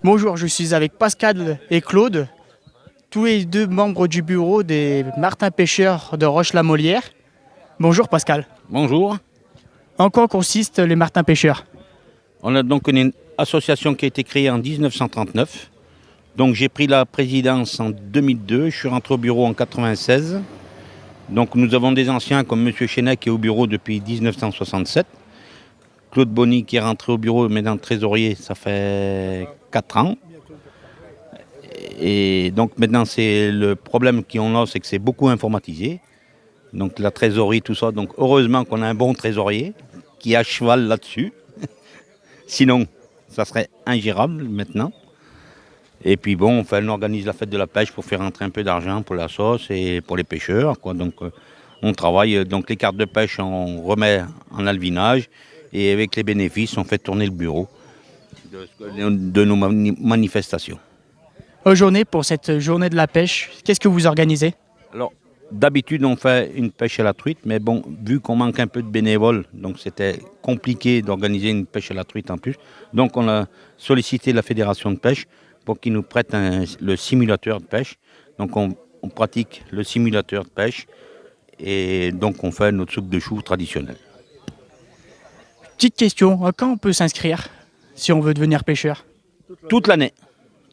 Bonjour, je suis avec Pascal et Claude, tous les deux membres du bureau des Martins Pêcheurs de Roche-la-Molière. Bonjour Pascal. Bonjour. En quoi consistent les Martins Pêcheurs? On a donc une association qui a été créée en 1939. Donc j'ai pris la présidence en 2002, je suis rentré au bureau en 1996. Donc nous avons des anciens comme M. Chenet qui est au bureau depuis 1967. Claude Bonny qui est rentré au bureau maintenant trésorier, ça fait 4 ans. Et donc maintenant c'est le problème qu'on a, c'est que c'est beaucoup informatisé. Donc la trésorerie, tout ça. Donc heureusement qu'on a un bon trésorier qui est à cheval là-dessus. Sinon, ça serait ingérable maintenant. Et puis bon, on organise la fête de la pêche pour faire rentrer un peu d'argent pour la sauce et pour les pêcheurs, quoi. Donc on travaille, donc les cartes de pêche, on remet en alvinage et avec les bénéfices, on fait tourner le bureau de nos manifestations. Aujourd'hui, pour cette journée de la pêche, qu'est-ce que vous organisez? Alors, d'habitude, on fait une pêche à la truite, mais bon, vu qu'on manque un peu de bénévoles, donc c'était compliqué d'organiser une pêche à la truite en plus. Donc on a sollicité la fédération de pêche pour qu'ils nous prêtent le simulateur de pêche. Donc on pratique le simulateur de pêche et donc on fait notre soupe de choux traditionnelle. Petite question, quand on peut s'inscrire si on veut devenir pêcheur? Toute l'année.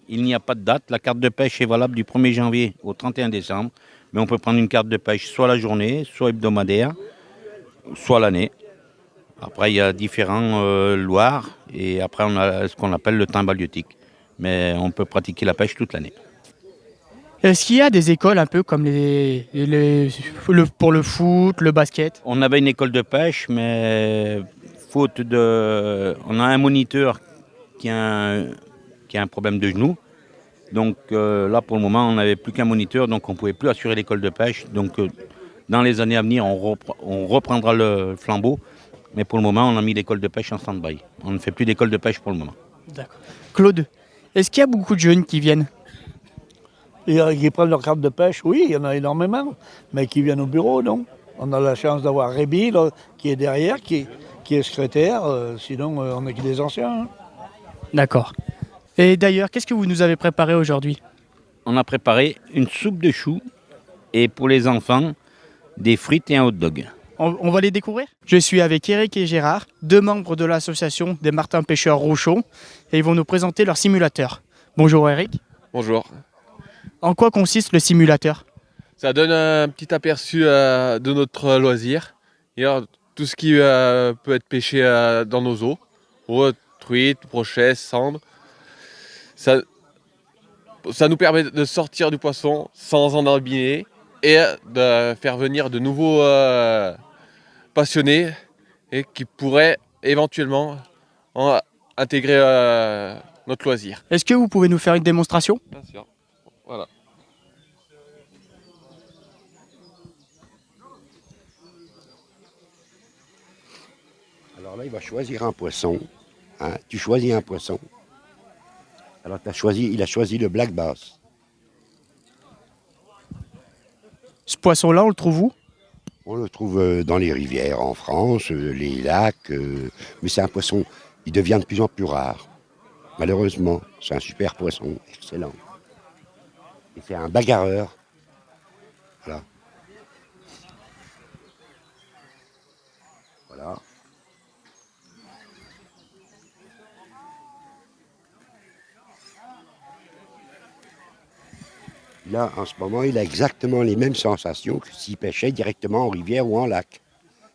Il n'y a pas de date. La carte de pêche est valable du 1er janvier au 31 décembre. Mais on peut prendre une carte de pêche soit la journée, soit hebdomadaire, soit l'année. Après, il y a différents loirs et après, on a ce qu'on appelle le temps halieutique. Mais on peut pratiquer la pêche toute l'année. Est-ce qu'il y a des écoles un peu comme pour le foot, le basket? On avait une école de pêche, mais faute de... On a un moniteur qui a un problème de genou. Donc là, pour le moment, on n'avait plus qu'un moniteur, donc on ne pouvait plus assurer l'école de pêche. Donc dans les années à venir, on reprendra le flambeau. Mais pour le moment, on a mis l'école de pêche en stand-by. On ne fait plus d'école de pêche pour le moment. D'accord. Claude, est-ce qu'il y a beaucoup de jeunes qui viennent? Et qui prennent leur carte de pêche, oui, il y en a énormément. Mais qui viennent au bureau, non. On a la chance d'avoir Réby, là, qui est derrière, qui est secrétaire. Sinon, on n'est que des anciens. Hein. D'accord. Et d'ailleurs, qu'est-ce que vous nous avez préparé aujourd'hui? On a préparé une soupe de choux et pour les enfants, des frites et un hot dog. On va les découvrir? Je suis avec Eric et Gérard, deux membres de l'association des Martins Pêcheurs Rochon, et ils vont nous présenter leur simulateur. Bonjour Eric. Bonjour. En quoi consiste le simulateur? Ça donne un petit aperçu de notre loisir. Et alors, tout ce qui peut être pêché dans nos eaux, truites, brochets, cendres. Ça nous permet de sortir du poisson sans en abîmer et de faire venir de nouveaux passionnés et qui pourraient éventuellement intégrer notre loisir. Est-ce que vous pouvez nous faire une démonstration? Bien sûr. Voilà. Alors là, il va choisir un poisson. Hein. Tu choisis un poisson. Alors il a choisi le black bass. Ce poisson-là, on le trouve où? On le trouve dans les rivières en France, les lacs. Mais c'est un poisson, il devient de plus en plus rare. Malheureusement, c'est un super poisson, excellent. Et c'est un bagarreur. Voilà. Voilà. Là, en ce moment, il a exactement les mêmes sensations que s'il pêchait directement en rivière ou en lac.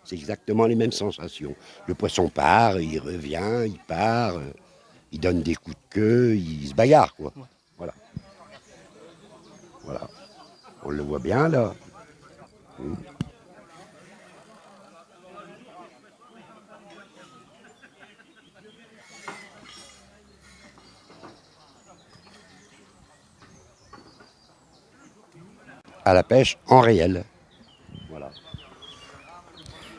C'est exactement les mêmes sensations. Le poisson part, il revient, il part, il donne des coups de queue, il se bagarre, quoi. Voilà. Voilà. On le voit bien, là. À la pêche en réel. Voilà.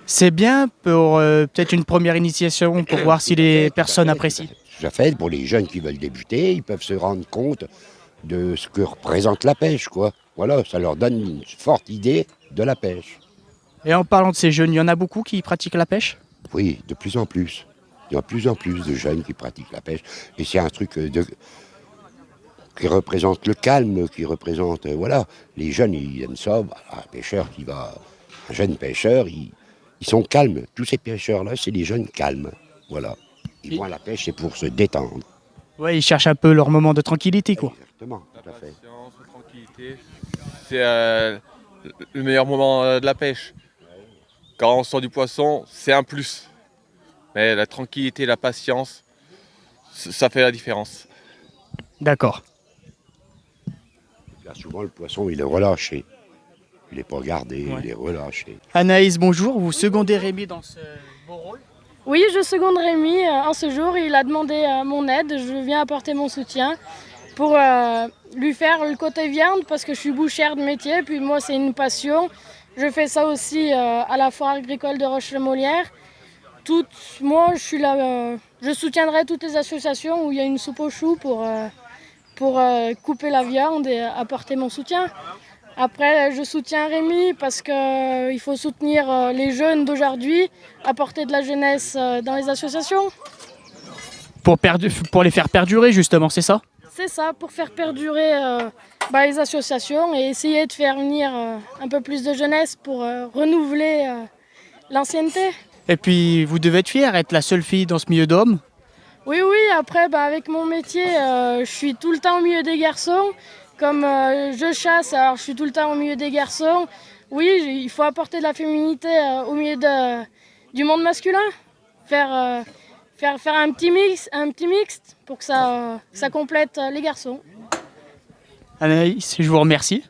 C'est bien pour peut-être une première initiation pour voir si les personnes apprécient. Tout à fait, pour les jeunes qui veulent débuter, ils peuvent se rendre compte de ce que représente la pêche, quoi. Voilà, ça leur donne une forte idée de la pêche. Et en parlant de ces jeunes, il y en a beaucoup qui pratiquent la pêche? Oui, de plus en plus. Il y a de plus en plus de jeunes qui pratiquent la pêche. Et c'est un truc qui représente le calme, qui représente... voilà, les jeunes, ils aiment ça. Bah, un jeune pêcheur, ils sont calmes. Tous ces pêcheurs-là, c'est des jeunes calmes. Voilà. Ils vont à la pêche, c'est pour se détendre. Ouais, ils cherchent un peu leur moment de tranquillité, quoi. Exactement, tout à fait. Patience, la tranquillité, c'est le meilleur moment de la pêche. Quand on sort du poisson, c'est un plus. Mais la tranquillité, la patience, ça fait la différence. D'accord. Là, souvent, le poisson, il est relâché. Il n'est pas gardé, Ouais. il est relâché. Anaïs, bonjour. Vous secondez Rémi dans ce beau rôle. Oui, je seconde Rémi en ce jour. Il a demandé mon aide. Je viens apporter mon soutien pour lui faire le côté viande parce que je suis bouchère de métier. Puis moi, c'est une passion. Je fais ça aussi à la foire agricole de Roche-le-Molière. Moi, je suis là. Je soutiendrai toutes les associations où il y a une soupe aux choux pour couper la viande et apporter mon soutien. Après, je soutiens Rémi parce qu'il faut soutenir les jeunes d'aujourd'hui, apporter de la jeunesse dans les associations. Pour les faire perdurer, justement, c'est ça? C'est ça, pour faire perdurer les associations et essayer de faire venir un peu plus de jeunesse pour renouveler l'ancienneté. Et puis, vous devez être fière, être la seule fille dans ce milieu d'hommes. Oui, après, avec mon métier, je suis tout le temps au milieu des garçons. Comme je chasse, alors je suis tout le temps au milieu des garçons. Oui, il faut apporter de la féminité au milieu du monde masculin. Faire un petit mixte pour que ça complète les garçons. Anaïs, je vous remercie.